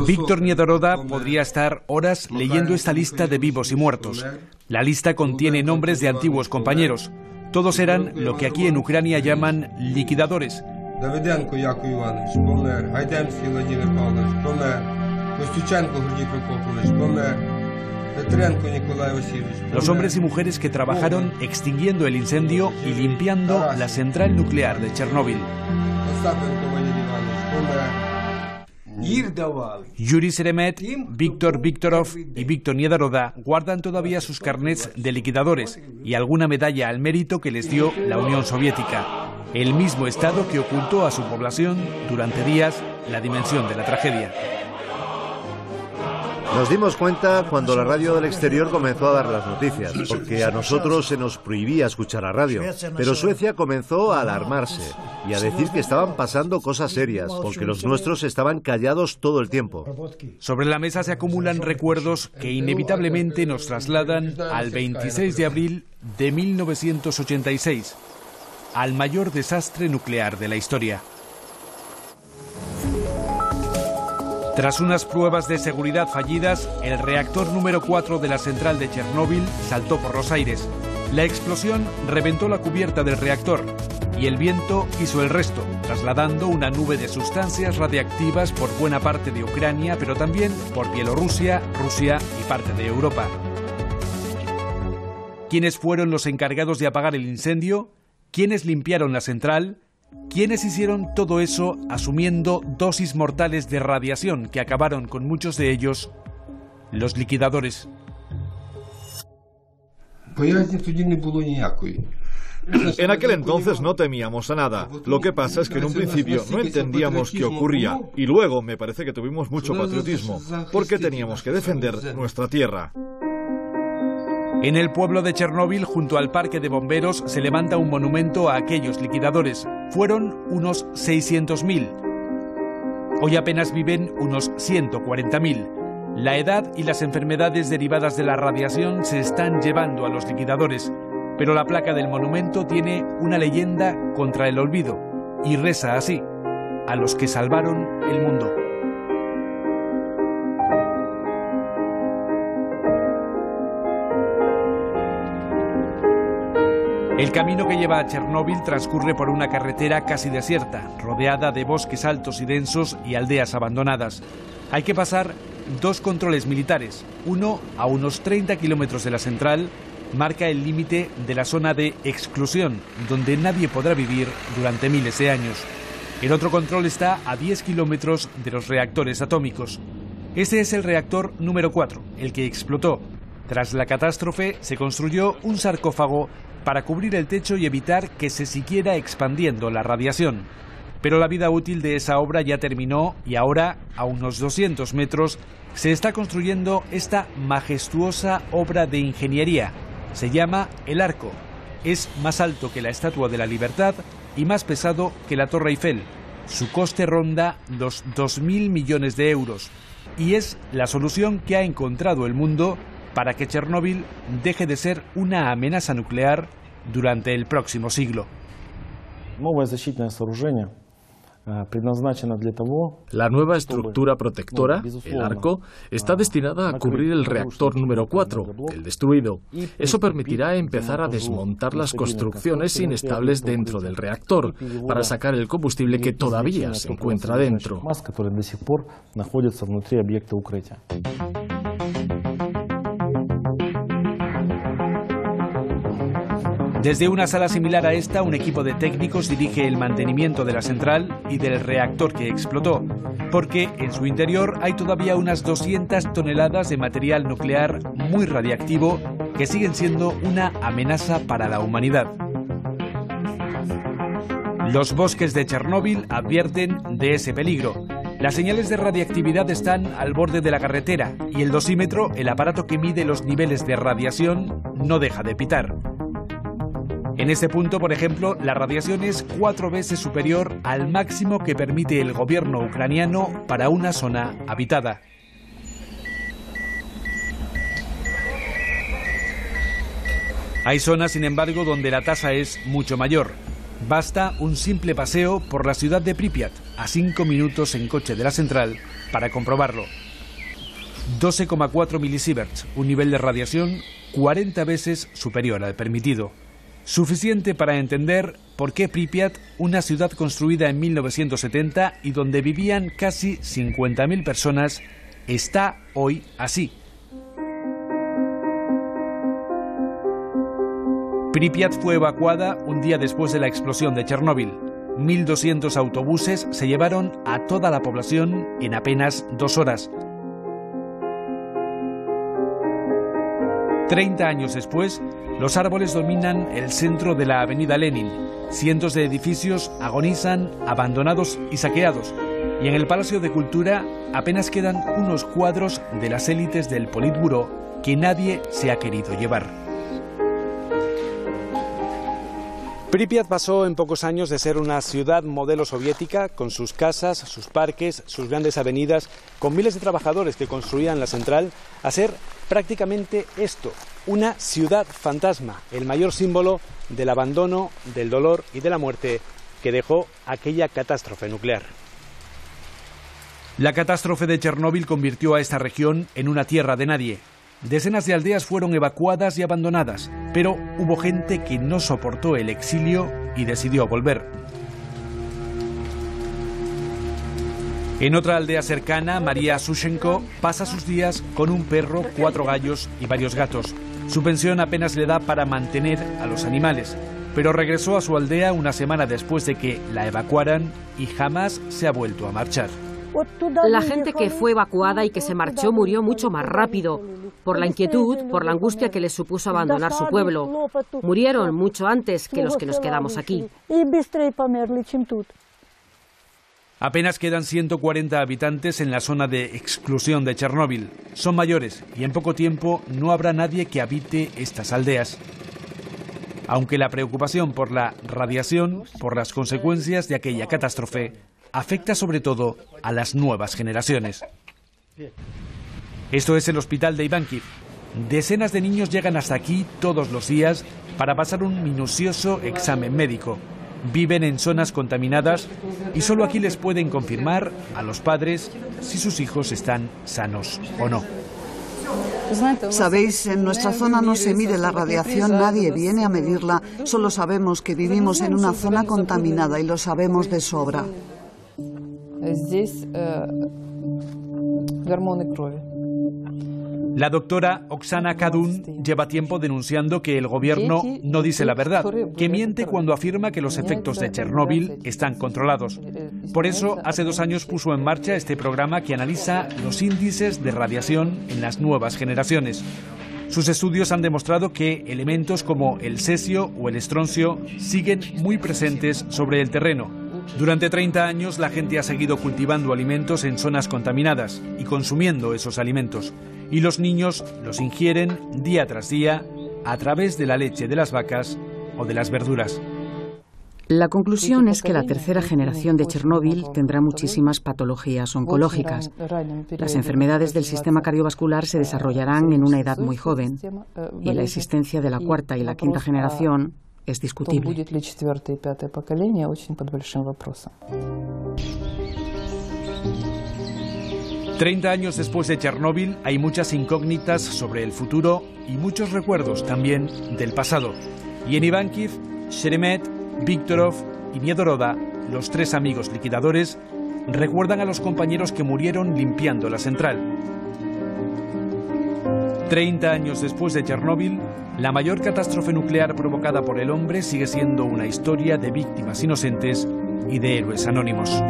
Víctor Niedoroda podría estar horas leyendo esta lista de vivos y muertos. La lista contiene nombres de antiguos compañeros. Todos eran lo que aquí en Ucrania llaman liquidadores. Давиденко Яков Іванович помер, Гайдемський Владимир Павлович помер, Костюченко Гордій Прокопович помер, Петренко Nicolai Васильевич помер. Los hombres y mujeres que trabajaron extinguiendo el incendio y limpiando la central nuclear de Chernóbil. Остапенко Валерій Іванович помер. Yuri Seremet, Víctor Viktorov y Víctor Niedoroda guardan todavía sus carnets de liquidadores y alguna medalla al mérito que les dio la Unión Soviética, el mismo Estado que ocultó a su población durante días la dimensión de la tragedia. Nos dimos cuenta cuando la radio del exterior comenzó a dar las noticias, porque a nosotros se nos prohibía escuchar la radio. Pero Suecia comenzó a alarmarse y a decir que estaban pasando cosas serias, porque los nuestros estaban callados todo el tiempo. Sobre la mesa se acumulan recuerdos que inevitablemente nos trasladan al 26 de abril de 1986, al mayor desastre nuclear de la historia. Tras unas pruebas de seguridad fallidas, el reactor número 4 de la central de Chernóbil saltó por los aires. La explosión reventó la cubierta del reactor y el viento hizo el resto, trasladando una nube de sustancias radiactivas por buena parte de Ucrania, pero también por Bielorrusia, Rusia y parte de Europa. ¿Quiénes fueron los encargados de apagar el incendio? ¿Quiénes limpiaron la central? ¿Quiénes hicieron todo eso asumiendo dosis mortales de radiación que acabaron con muchos de ellos? Los liquidadores. En aquel entonces no temíamos a nada. Lo que pasa es que en un principio no entendíamos qué ocurría y luego me parece que tuvimos mucho patriotismo porque teníamos que defender nuestra tierra. En el pueblo de Chernóbil, junto al parque de bomberos, se levanta un monumento a aquellos liquidadores. Fueron unos 600.000. Hoy apenas viven unos 140.000. La edad y las enfermedades derivadas de la radiación se están llevando a los liquidadores, pero la placa del monumento tiene una leyenda contra el olvido y reza así: a los que salvaron el mundo. El camino que lleva a Chernóbil transcurre por una carretera casi desierta, rodeada de bosques altos y densos y aldeas abandonadas. Hay que pasar dos controles militares. Uno, a unos 30 kilómetros de la central, marca el límite de la zona de exclusión, donde nadie podrá vivir durante miles de años. El otro control está a 10 kilómetros de los reactores atómicos. Este es el reactor número 4, el que explotó. Tras la catástrofe se construyó un sarcófago para cubrir el techo y evitar que se siguiera expandiendo la radiación. Pero la vida útil de esa obra ya terminó y ahora, a unos 200 metros, se está construyendo esta majestuosa obra de ingeniería. Se llama El Arco. Es más alto que la Estatua de la Libertad y más pesado que la Torre Eiffel. Su coste ronda los 2.000 millones de euros. Y es la solución que ha encontrado el mundo para que Chernóbil deje de ser una amenaza nuclear durante el próximo siglo. La nueva estructura protectora, el arco, está destinada a cubrir el reactor número 4, el destruido. Eso permitirá empezar a desmontar las construcciones inestables dentro del reactor, para sacar el combustible que todavía se encuentra dentro. Desde una sala similar a esta, un equipo de técnicos dirige el mantenimiento de la central y del reactor que explotó, porque en su interior hay todavía unas 200 toneladas de material nuclear muy radiactivo que siguen siendo una amenaza para la humanidad. Los bosques de Chernóbil advierten de ese peligro. Las señales de radiactividad están al borde de la carretera y el dosímetro, el aparato que mide los niveles de radiación, no deja de pitar. En este punto, por ejemplo, la radiación es 4 veces superior al máximo que permite el gobierno ucraniano para una zona habitada. Hay zonas, sin embargo, donde la tasa es mucho mayor. Basta un simple paseo por la ciudad de Pripyat, a 5 minutos en coche de la central para comprobarlo. 12,4 milisieverts, un nivel de radiación 40 veces superior al permitido. Suficiente para entender por qué Pripyat, una ciudad construida en 1970 y donde vivían casi 50.000 personas, está hoy así. Pripyat fue evacuada un día después de la explosión de Chernóbil. 1.200 autobuses se llevaron a toda la población en apenas 2 horas. 30 años después, los árboles dominan el centro de la avenida Lenin. Cientos de edificios agonizan, abandonados y saqueados. Y en el Palacio de Cultura apenas quedan unos cuadros de las élites del Politburó que nadie se ha querido llevar. Pripyat pasó en pocos años de ser una ciudad modelo soviética, con sus casas, sus parques, sus grandes avenidas, con miles de trabajadores que construían la central, a ser prácticamente esto, una ciudad fantasma, el mayor símbolo del abandono, del dolor y de la muerte que dejó aquella catástrofe nuclear. La catástrofe de Chernóbil convirtió a esta región en una tierra de nadie. Decenas de aldeas fueron evacuadas y abandonadas, pero hubo gente que no soportó el exilio y decidió volver. En otra aldea cercana, María Sushenko pasa sus días con un perro, 4 gallos y varios gatos. Su pensión apenas le da para mantener a los animales, pero regresó a su aldea una semana después de que la evacuaran y jamás se ha vuelto a marchar. La gente que fue evacuada y que se marchó murió mucho más rápido, por la inquietud, por la angustia que les supuso abandonar su pueblo. Murieron mucho antes que los que nos quedamos aquí. Apenas quedan 140 habitantes en la zona de exclusión de Chernóbil. Son mayores y en poco tiempo no habrá nadie que habite estas aldeas. Aunque la preocupación por la radiación, por las consecuencias de aquella catástrofe, afecta sobre todo a las nuevas generaciones. Esto es el hospital de Ivánkiv. Decenas de niños llegan hasta aquí todos los días para pasar un minucioso examen médico. Viven en zonas contaminadas y solo aquí les pueden confirmar a los padres si sus hijos están sanos o no. Sabéis, en nuestra zona no se mide la radiación, nadie viene a medirla, solo sabemos que vivimos en una zona contaminada y lo sabemos de sobra. La doctora Oksana Kadun lleva tiempo denunciando que el gobierno no dice la verdad, que miente cuando afirma que los efectos de Chernóbil están controlados. Por eso, hace 2 años puso en marcha este programa que analiza los índices de radiación en las nuevas generaciones. Sus estudios han demostrado que elementos como el cesio o el estroncio siguen muy presentes sobre el terreno. Durante 30 años la gente ha seguido cultivando alimentos en zonas contaminadas y consumiendo esos alimentos. Y los niños los ingieren día tras día a través de la leche de las vacas o de las verduras. La conclusión es que la tercera generación de Chernóbil tendrá muchísimas patologías oncológicas. Las enfermedades del sistema cardiovascular se desarrollarán en una edad muy joven y la existencia de la cuarta y la quinta generación es discutible. 30 años después de Chernóbil hay muchas incógnitas sobre el futuro y muchos recuerdos también del pasado. Y en Ivánkiv, Sheremet, Viktorov y Niedoroda, los 3 amigos liquidadores, recuerdan a los compañeros que murieron limpiando la central. 30 años después de Chernóbil, la mayor catástrofe nuclear provocada por el hombre sigue siendo una historia de víctimas inocentes y de héroes anónimos.